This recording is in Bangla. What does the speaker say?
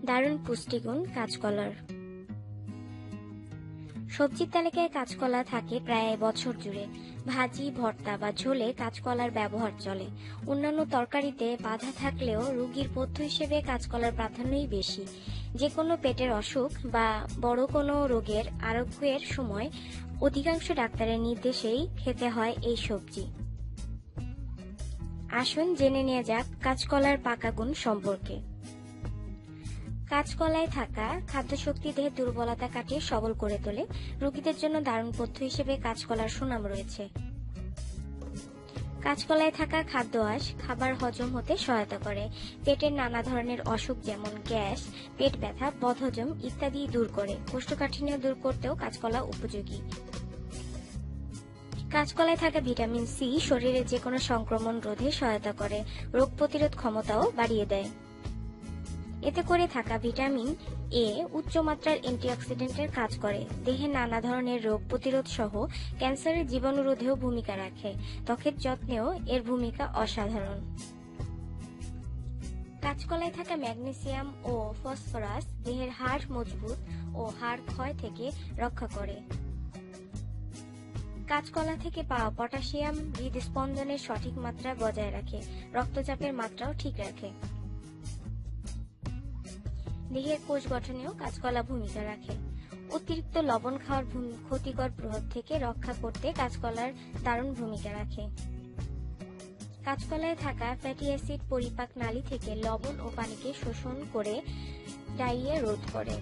দারুণ পুষ্টিগুণ কাঁচকলার। সবজির তালিকায় কাঁচকলা থাকে প্রায় বছর জুড়ে। ভাজি, ভর্তা বা ঝোলে কাঁচকলার ব্যবহার চলে। অন্যান্য তরকারিতে বাধা থাকলেও রোগীর পথ্য হিসেবে কাঁচকলার প্রাধান্যই বেশি। যে কোনো পেটের অসুখ বা বড় কোনো রোগের আরোগ্যের সময় অধিকাংশ ডাক্তারের নির্দেশেই খেতে হয় এই সবজি। আসুন জেনে নেওয়া যাক কাঁচকলার পাকা গুণ সম্পর্কে। কাঁচকলায় থাকা খাদ্যশক্তি দেহের দুর্বলতা কাটিয়ে সবল করে তোলে। রোগীদের জন্য দারুণ পথ্য হিসেবে কাঁচকলার সুনাম রয়েছে। কাঁচকলায় থাকা খাদ্য আঁশ খাবার হজম হতে সহায়তা করে। পেটের নানা ধরনের অসুখ যেমন গ্যাস, পেট ব্যথা, বদহজম ইত্যাদি দূর করে। কোষ্ঠকাঠিন্য দূর করতেও কাঁচকলা উপযোগী। কাঁচকলায় থাকা ভিটামিন সি শরীরে যে কোনো সংক্রমণ রোধে সহায়তা করে, রোগ প্রতিরোধ ক্ষমতাও বাড়িয়ে দেয়। এতে করে থাকা ভিটামিন এ উচ্চমাত্রার অ্যান্টিঅক্সিডেন্টের কাজ করে, দেহে নানা ধরনের রোগ প্রতিরোধ সহ ক্যান্সারের জীবাণুরোধেও ভূমিকা রাখে। ত্বকের যত্নেও এর ভূমিকা অসাধারণ। কাঁচকলায় থাকা ম্যাগনেসিয়াম ও ফসফরাস দেহের হাড় মজবুত ও হাড় ক্ষয় থেকে রক্ষা করে। কাঁচকলা থেকে পাওয়া পটাশিয়াম হৃদস্পন্দনের সঠিক মাত্রা বজায় রাখে, রক্তচাপের মাত্রাও ঠিক রাখে। দেহের কোষ গঠনেও কাঁচকলা ভূমিকা রাখে। অতিরিক্ত লবণ খাওয়ার ক্ষতিকর প্রভাব থেকে রক্ষা করতে কাঁচকলার দারুণ ভূমিকা রাখে। কাঁচকলায় থাকা ফ্যাটি অ্যাসিড পরিপাক নালী থেকে লবণ ও পানিকে শোষণ করে ডায়রিয়া রোধ করে।